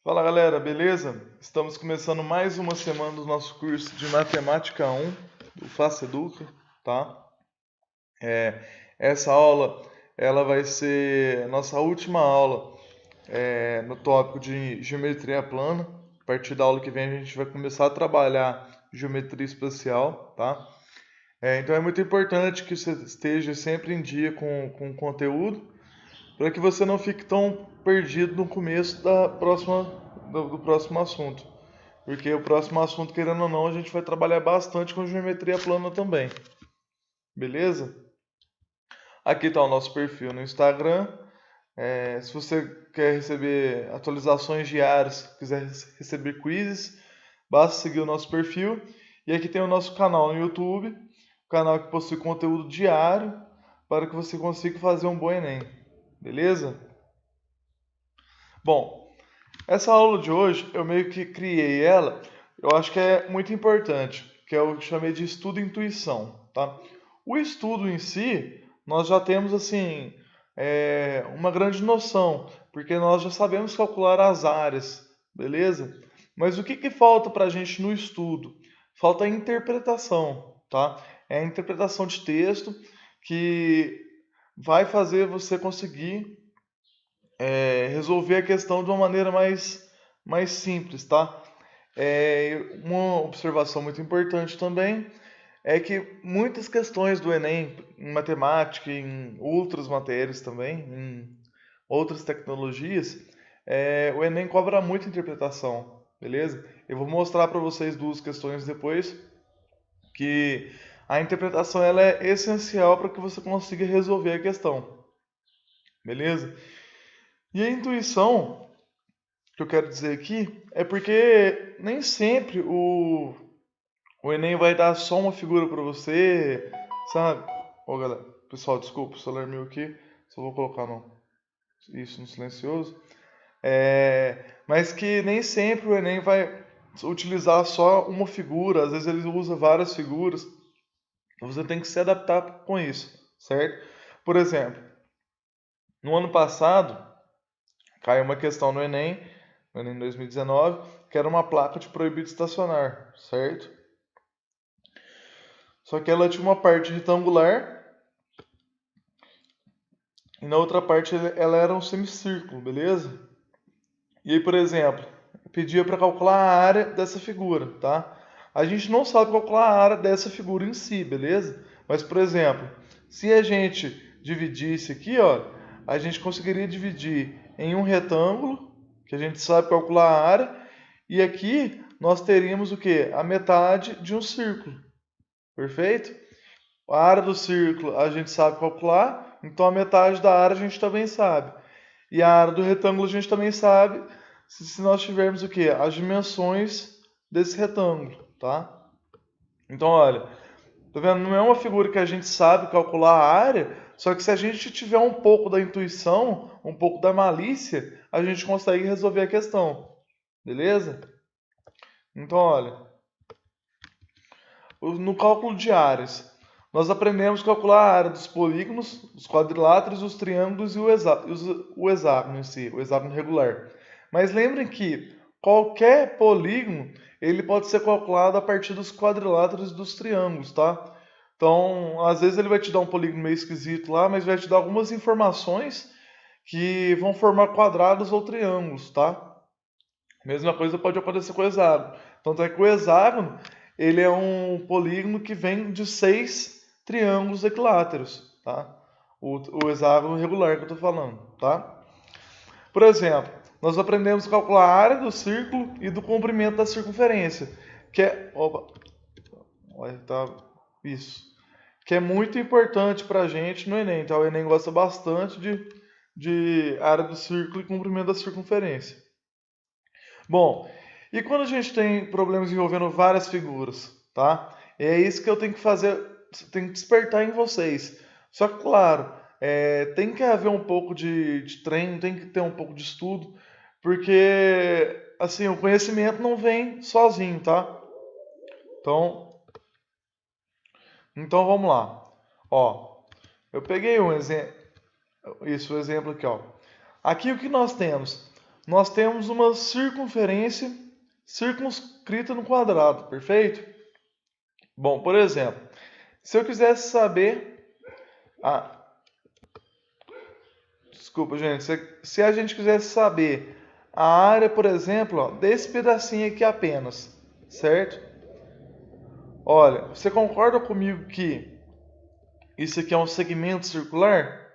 Fala galera, beleza? Estamos começando mais uma semana do nosso curso de Matemática 1 do Faça Educa, tá? É, essa aula ela vai ser a nossa última aula no tópico de geometria plana. A partir da aula que vem a gente vai começar a trabalhar geometria espacial, tá? Então é muito importante que você esteja sempre em dia com o conteúdo para que você não fique tão perdido no começo do próximo assunto. Porque o próximo assunto, querendo ou não, a gente vai trabalhar bastante com geometria plana também. Beleza? Aqui está o nosso perfil no Instagram. Se você quer receber atualizações diárias, quiser receber quizzes, basta seguir o nosso perfil. E aqui tem o nosso canal no YouTube, canal que possui conteúdo diário para que você consiga fazer um bom Enem. Beleza? Bom, essa aula de hoje eu meio que criei ela, eu acho que é muito importante, que eu chamei de estudo e intuição, tá? O estudo em si, nós já temos assim uma grande noção, porque nós já sabemos calcular as áreas, beleza? Mas o que que falta para a gente no estudo? Falta a interpretação, tá? É a interpretação de texto que vai fazer você conseguir resolver a questão de uma maneira mais simples, tá? Uma observação muito importante também é que muitas questões do Enem, em matemática, em outras matérias também, em outras tecnologias, o Enem cobra muita interpretação, beleza? Eu vou mostrar para vocês duas questões depois, que a interpretação ela é essencial para que você consiga resolver a questão, beleza? E a intuição que eu quero dizer aqui é porque nem sempre o Enem vai dar só uma figura para você, sabe? Ô galera, pessoal, desculpa, o celular meu aqui, só vou colocar isso no silencioso. Mas que nem sempre o Enem vai utilizar só uma figura, às vezes ele usa várias figuras, então você tem que se adaptar com isso, certo? Por exemplo, no ano passado, caiu uma questão no Enem 2019, que era uma placa de proibido estacionar, certo? Só que ela tinha uma parte retangular e na outra parte ela era um semicírculo, beleza? E aí, por exemplo, eu pedia para calcular a área dessa figura, tá? A gente não sabe calcular a área dessa figura em si, beleza? Mas, por exemplo, se a gente dividisse aqui, ó, a gente conseguiria dividir em um retângulo, que a gente sabe calcular a área, e aqui nós teríamos o quê? A metade de um círculo, perfeito? A área do círculo a gente sabe calcular, então a metade da área a gente também sabe. E a área do retângulo a gente também sabe se nós tivermos o quê? As dimensões desse retângulo, tá? Então, olha, tá vendo? Não é uma figura que a gente sabe calcular a área, só que se a gente tiver um pouco da intuição, um pouco da malícia, a gente consegue resolver a questão, beleza? Então, olha, no cálculo de áreas, nós aprendemos a calcular a área dos polígonos, dos quadriláteros, dos triângulos e o hexágono em si, o hexágono regular. Mas lembrem que qualquer polígono ele pode ser calculado a partir dos quadriláteros e dos triângulos, tá? Então, às vezes ele vai te dar um polígono meio esquisito lá, mas vai te dar algumas informações que vão formar quadrados ou triângulos, tá? Mesma coisa pode acontecer com o hexágono. Tanto é que o hexágono ele é um polígono que vem de 6 triângulos equiláteros, tá? O hexágono regular que eu estou falando, tá? Por exemplo, nós aprendemos a calcular a área do círculo e do comprimento da circunferência, que é, opa, olha, tá, isso, que é muito importante para a gente no Enem. Então, o Enem gosta bastante de área do círculo e comprimento da circunferência. Bom, e quando a gente tem problemas envolvendo várias figuras, tá? É isso que eu tenho que fazer, tenho que despertar em vocês. Só que, claro, tem que haver um pouco de treino, tem que ter um pouco de estudo, porque, assim, o conhecimento não vem sozinho, tá? Então, então vamos lá. Ó, eu peguei um exemplo, isso, o exemplo aqui, ó. Aqui o que nós temos? nós temos uma circunferência circunscrita no quadrado, perfeito? Bom, por exemplo, se eu quisesse saber... Ah, desculpa, gente. Se a gente quisesse saber a área, por exemplo, ó, desse pedacinho aqui apenas, certo? Olha, você concorda comigo que isso aqui é um segmento circular?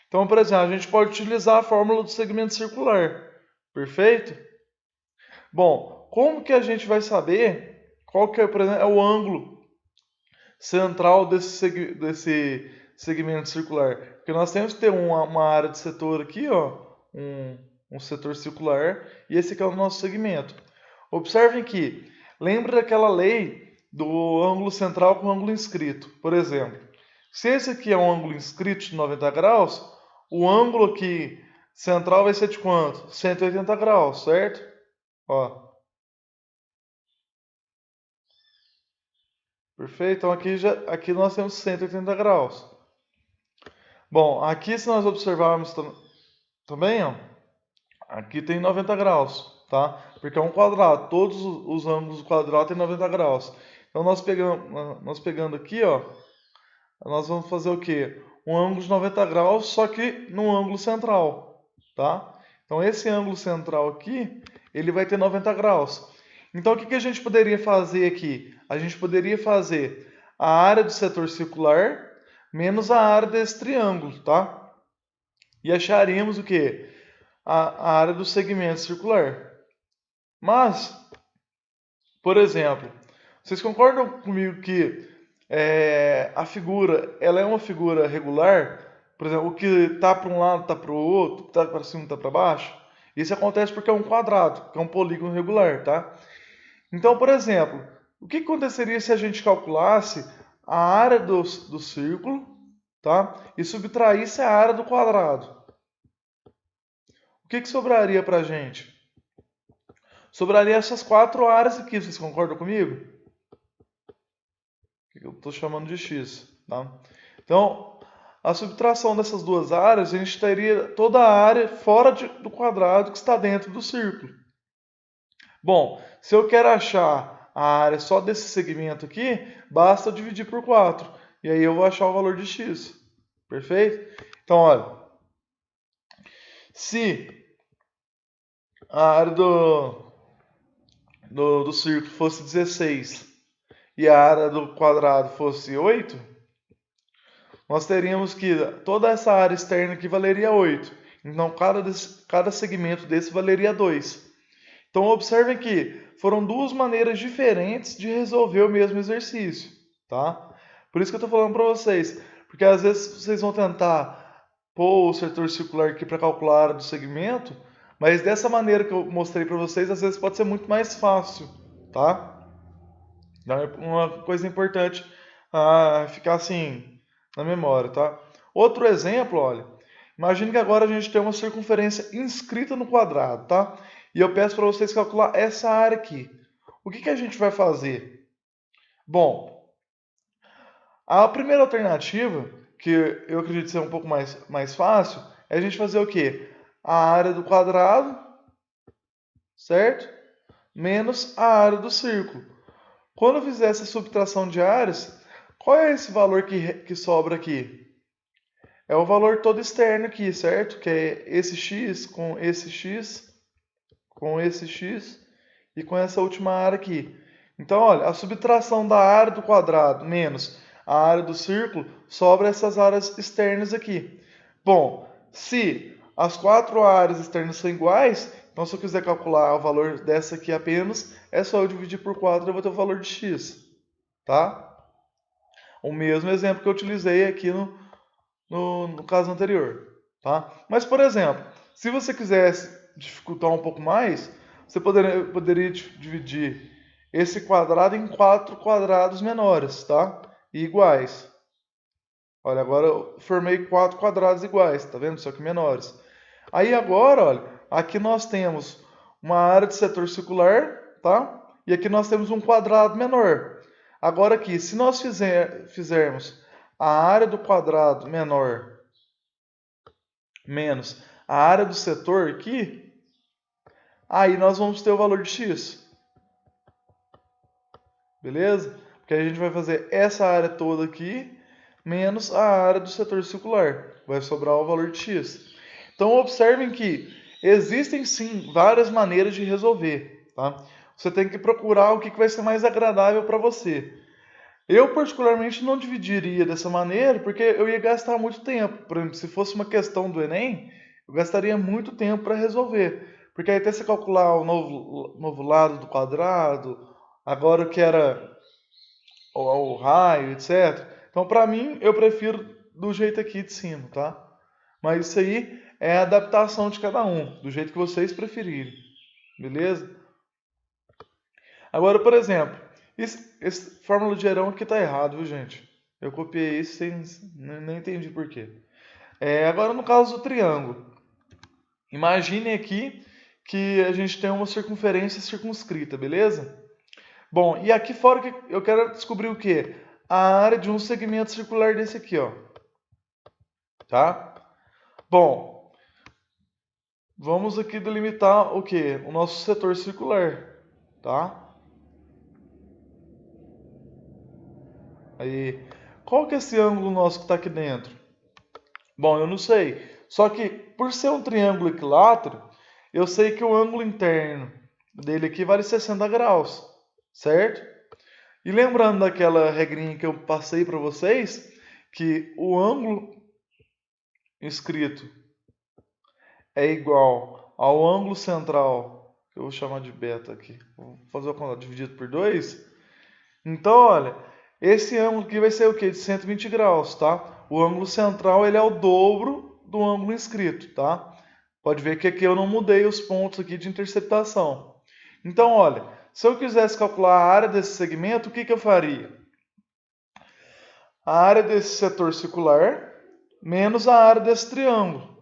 Então, por exemplo, a gente pode utilizar a fórmula do segmento circular, perfeito? Bom, como que a gente vai saber qual que é, por exemplo, é o ângulo central desse segmento circular? Porque nós temos que ter uma área de setor aqui, ó, um setor circular, e esse aqui é o nosso segmento. Observem que, lembra daquela lei do ângulo central com ângulo inscrito. Por exemplo, se esse aqui é um ângulo inscrito de 90 graus, o ângulo aqui central vai ser de quanto? 180 graus, certo? Ó, perfeito? Então aqui nós temos 180 graus. Bom, aqui se nós observarmos também, ó, aqui tem 90 graus, tá? Porque é um quadrado, todos os ângulos do quadrado têm 90 graus. Então nós pegando aqui, ó, nós vamos fazer o quê? Um ângulo de 90 graus, só que no ângulo central, tá? Então esse ângulo central aqui, ele vai ter 90 graus. Então o que a gente poderia fazer aqui? A gente poderia fazer a área do setor circular menos a área desse triângulo, tá? E acharíamos o quê? A área do segmento circular. Mas, por exemplo, vocês concordam comigo que a figura ela é uma figura regular? Por exemplo, o que está para um lado está para o outro, o que está para cima está para baixo? Isso acontece porque é um quadrado, que é um polígono regular, tá? Então, por exemplo, o que aconteceria se a gente calculasse a área do círculo, tá? E subtraísse a área do quadrado? O que sobraria para a gente? Sobraria essas quatro áreas aqui, vocês concordam comigo? Que eu estou chamando de x, tá? Então, a subtração dessas duas áreas, a gente teria toda a área fora do quadrado que está dentro do círculo. Bom, se eu quero achar a área só desse segmento aqui, basta eu dividir por 4. E aí eu vou achar o valor de x. Perfeito? Então, olha. Se a área do círculo fosse 16 e a área do quadrado fosse 8, nós teríamos que toda essa área externa aqui valeria 8. Então, cada segmento desse valeria 2. Então, observem que foram duas maneiras diferentes de resolver o mesmo exercício, tá? Por isso que eu estou falando para vocês, porque às vezes vocês vão tentar pôr o setor circular aqui para calcular a área do segmento, mas dessa maneira que eu mostrei para vocês, às vezes pode ser muito mais fácil, tá? Então, é uma coisa importante ficar assim na memória, tá? Outro exemplo, olha, imagine que agora a gente tem uma circunferência inscrita no quadrado, tá? E eu peço para vocês calcular essa área aqui. O que a gente vai fazer? Bom, a primeira alternativa, que eu acredito ser um pouco mais fácil, é a gente fazer o quê? A área do quadrado, certo? Menos a área do círculo. Quando eu fizer essa subtração de áreas, qual é esse valor que sobra aqui? É o valor todo externo aqui, certo? Que é esse x com esse x com esse x e com essa última área aqui. Então, olha, a subtração da área do quadrado menos a área do círculo sobra essas áreas externas aqui. Bom, se as quatro áreas externas são iguais, então se eu quiser calcular o valor dessa aqui apenas, é só eu dividir por 4 e eu vou ter o valor de x. Tá? O mesmo exemplo que eu utilizei aqui no caso anterior. Tá? Mas, por exemplo, se você quisesse dificultar um pouco mais, você poderia dividir esse quadrado em 4 quadrados menores, tá? E iguais. Olha, agora eu formei 4 quadrados iguais, tá vendo? Só que menores. Aí agora, olha, aqui nós temos uma área de setor circular, tá? E aqui nós temos um quadrado menor. Agora aqui, se nós fizermos a área do quadrado menor menos a área do setor aqui, aí nós vamos ter o valor de x. Beleza? Porque a gente vai fazer essa área toda aqui, menos a área do setor circular. Vai sobrar o valor de x. Então, observem que existem sim várias maneiras de resolver, tá? Você tem que procurar o que vai ser mais agradável para você. Eu, particularmente, não dividiria dessa maneira, porque eu ia gastar muito tempo. Por exemplo, se fosse uma questão do Enem, eu gastaria muito tempo para resolver. Porque aí até você calcular o novo lado do quadrado, agora o que era o raio, etc. Então, para mim, eu prefiro do jeito aqui de cima, tá? Mas isso aí é a adaptação de cada um, do jeito que vocês preferirem. Beleza? Agora, por exemplo, esse fórmula de Herão aqui está errado, viu, gente? Eu copiei isso sem nem entendi por quê. Agora, no caso do triângulo, imagine aqui que a gente tem uma circunferência circunscrita, beleza? Bom, e aqui fora que eu quero descobrir o quê? A área de um segmento circular desse aqui, ó. Tá? Bom, vamos aqui delimitar o quê? O nosso setor circular, tá? Aí, qual que é esse ângulo nosso que está aqui dentro? Bom, eu não sei. Só que, por ser um triângulo equilátero, eu sei que o ângulo interno dele aqui vale 60 graus, certo? E lembrando daquela regrinha que eu passei para vocês, que o ângulo escrito é igual ao ângulo central, que eu vou chamar de beta aqui. Vou fazer a conta dividido por 2. Então, olha, esse ângulo aqui vai ser o quê? De 120 graus, tá? O ângulo central ele é o dobro do ângulo inscrito, tá? Pode ver que aqui eu não mudei os pontos aqui de interceptação. Então, olha, se eu quisesse calcular a área desse segmento, o que eu faria? A área desse setor circular menos a área desse triângulo.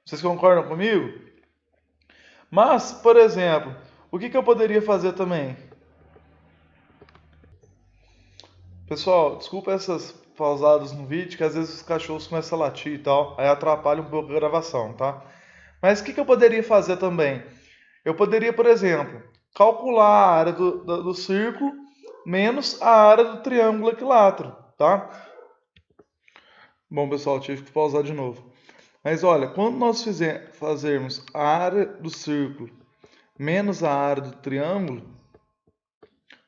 Vocês concordam comigo? Mas, por exemplo, o que eu poderia fazer também? Pessoal, desculpa essas pausadas no vídeo, que às vezes os cachorros começam a latir e tal, aí atrapalha um pouco a gravação, tá? Mas o que eu poderia fazer também? Eu poderia, por exemplo, calcular a área do círculo menos a área do triângulo equilátero, tá? Bom, pessoal, tive que pausar de novo. Mas olha, quando nós fazermos a área do círculo menos a área do triângulo,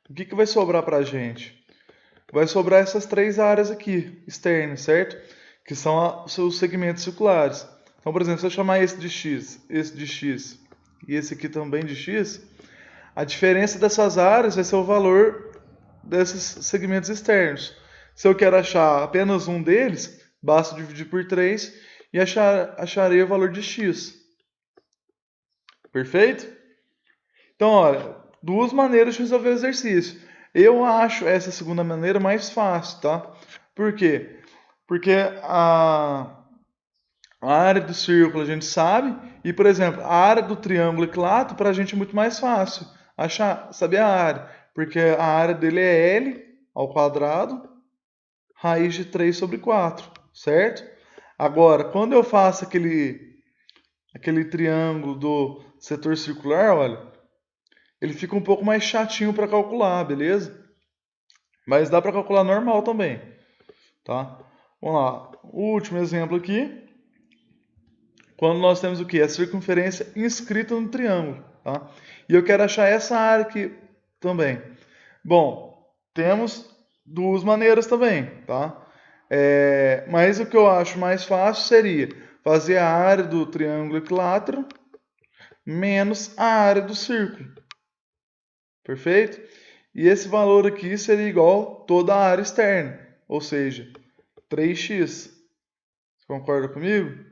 o que vai sobrar para a gente? Vai sobrar essas três áreas aqui, externas, certo? Que são os seus segmentos circulares. Então, por exemplo, se eu chamar esse de x e esse aqui também de x, a diferença dessas áreas vai ser o valor desses segmentos externos. Se eu quero achar apenas um deles, basta dividir por 3 e acharei o valor de x. Perfeito? Então, olha, duas maneiras de resolver o exercício. Eu acho essa segunda maneira mais fácil, tá? Por quê? Porque a área do círculo a gente sabe, e, por exemplo, a área do triângulo equilátero para a gente é muito mais fácil saber a área, porque a área dele é L ao quadrado, raiz de 3 sobre 4, certo? Agora, quando eu faço aquele triângulo do setor circular, olha, ele fica um pouco mais chatinho para calcular, beleza? Mas dá para calcular normal também, tá? Vamos lá, o último exemplo aqui, quando nós temos o que? A circunferência inscrita no triângulo, tá? E eu quero achar essa área aqui também. Bom, temos duas maneiras também, tá? Mas o que eu acho mais fácil seria fazer a área do triângulo equilátero menos a área do círculo. Perfeito? E esse valor aqui seria igual a toda a área externa, ou seja, 3x. Você concorda comigo?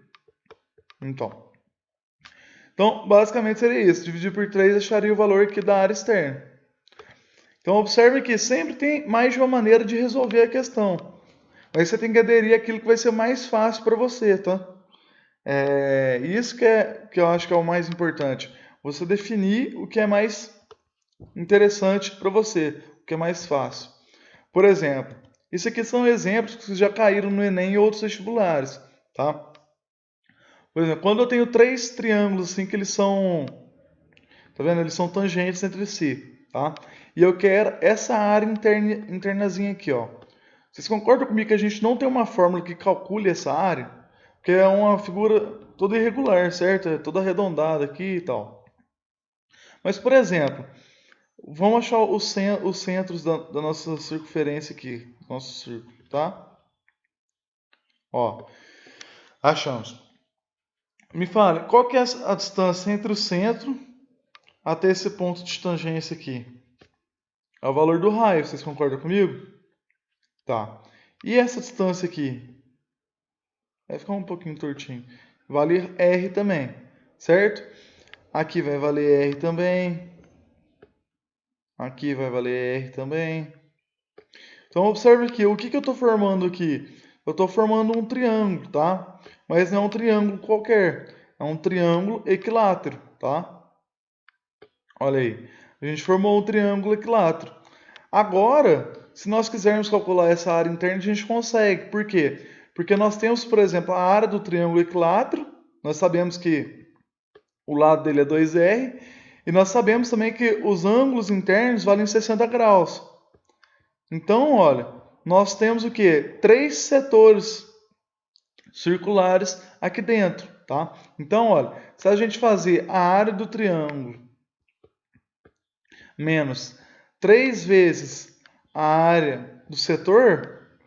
Então, basicamente seria isso. Dividir por 3 acharia o valor aqui da área externa. Então, observe que sempre tem mais de uma maneira de resolver a questão. Mas você tem que aderir àquilo que vai ser mais fácil para você, tá? Isso que eu acho que é o mais importante. Você definir o que é mais interessante para você, o que é mais fácil. Por exemplo, isso aqui são exemplos que já caíram no Enem e outros vestibulares, tá? Por exemplo, quando eu tenho três triângulos assim que eles são, tá vendo? Eles são tangentes entre si, tá? E eu quero essa área internazinha aqui, ó. Vocês concordam comigo que a gente não tem uma fórmula que calcule essa área? Porque é uma figura toda irregular, certo? É toda arredondada aqui e tal. Mas, por exemplo, vamos achar os centros da nossa circunferência aqui, nosso círculo, tá? Ó, achamos. Me fale, qual que é a distância entre o centro até esse ponto de tangência aqui? É o valor do raio, vocês concordam comigo? Tá. E essa distância aqui? Vai ficar um pouquinho tortinho. Vale R também, certo? Aqui vai valer R também. Aqui vai valer R também. Então observe aqui, o que eu estou formando aqui? Eu estou formando um triângulo, tá? Mas não é um triângulo qualquer. É um triângulo equilátero, tá? Olha aí. A gente formou um triângulo equilátero. Agora, se nós quisermos calcular essa área interna, a gente consegue. Por quê? Porque nós temos, por exemplo, a área do triângulo equilátero. Nós sabemos que o lado dele é 2R. E nós sabemos também que os ângulos internos valem 60 graus. Então, olha, nós temos o quê? Três setores circulares aqui dentro, tá? Então, olha, se a gente fazer a área do triângulo menos 3 vezes a área do setor,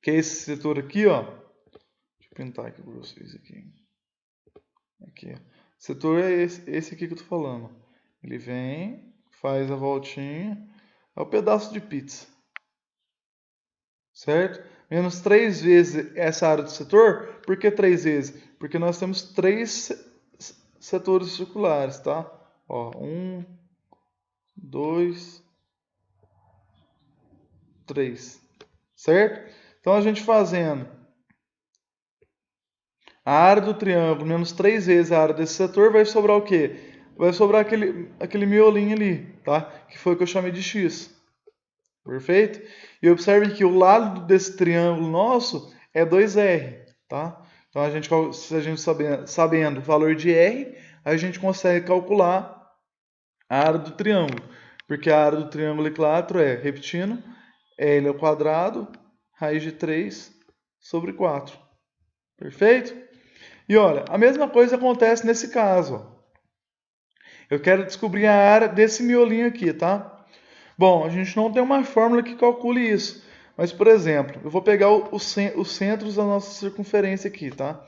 que é esse setor aqui, ó. Deixa eu pintar aqui para vocês aqui. Aqui. O setor é esse aqui que eu tô falando. Ele vem, faz a voltinha, é o pedaço de pizza. Certo? Menos 3 vezes essa área do setor. Por que 3 vezes? Porque nós temos 3 setores circulares, tá? Ó, 1, 2, 3. Certo? Então a gente fazendo a área do triângulo menos 3 vezes a área desse setor, vai sobrar o quê? Vai sobrar aquele miolinho ali, tá? Que foi o que eu chamei de X. Perfeito? E observe que o lado desse triângulo nosso é 2R, tá? Então, se a gente sabendo o valor de R, a gente consegue calcular a área do triângulo. Porque a área do triângulo equilátero é, repetindo, L ao quadrado, raiz de 3 sobre 4. Perfeito? E olha, a mesma coisa acontece nesse caso. Ó. Eu quero descobrir a área desse miolinho aqui, tá? Bom, a gente não tem uma fórmula que calcule isso. Mas, por exemplo, eu vou pegar os centros da nossa circunferência aqui, tá?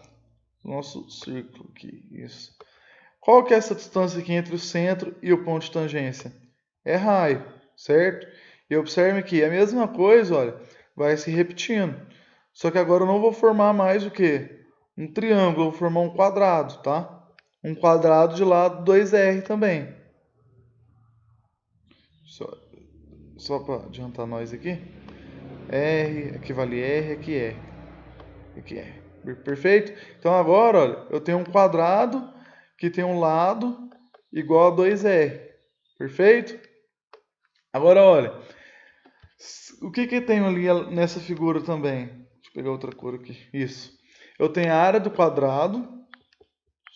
Nosso círculo aqui, isso. Qual que é essa distância aqui entre o centro e o ponto de tangência? É raio, certo? E observe que a mesma coisa, olha, vai se repetindo. Só que agora eu não vou formar mais o que? Um triângulo, eu vou formar um quadrado, tá? Um quadrado de lado 2R também. Só para adiantar nós aqui. R, aqui vale R, aqui R. Aqui R. Perfeito? Então agora, olha, eu tenho um quadrado que tem um lado igual a 2R. Perfeito? Agora, olha, o que tem ali nessa figura também? Deixa eu pegar outra cor aqui. Isso. Eu tenho a área do quadrado,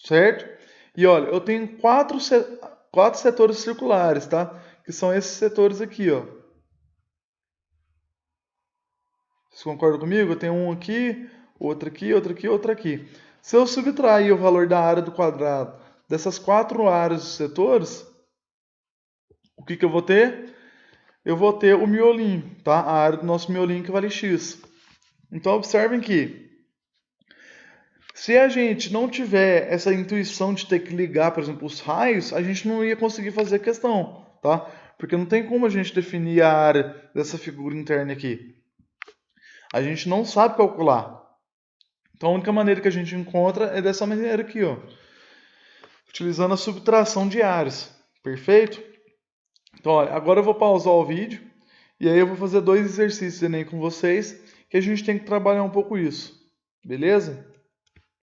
certo? E olha, eu tenho quatro setores circulares, tá? Que são esses setores aqui, ó. Vocês concordam comigo? Eu tenho um aqui, outro aqui, outro aqui, outro aqui. Se eu subtrair o valor da área do quadrado dessas quatro áreas dos setores, o que eu vou ter? Eu vou ter o miolinho, tá? A área do nosso miolinho que vale x. Então observem que se a gente não tiver essa intuição de ter que ligar, por exemplo, os raios, a gente não ia conseguir fazer a questão, tá? Porque não tem como a gente definir a área dessa figura interna aqui. A gente não sabe calcular. Então a única maneira que a gente encontra é dessa maneira aqui, ó. Utilizando a subtração de áreas. Perfeito? Então, olha, agora eu vou pausar o vídeo e aí eu vou fazer 2 exercícios Enem com vocês que a gente tem que trabalhar um pouco isso. Beleza?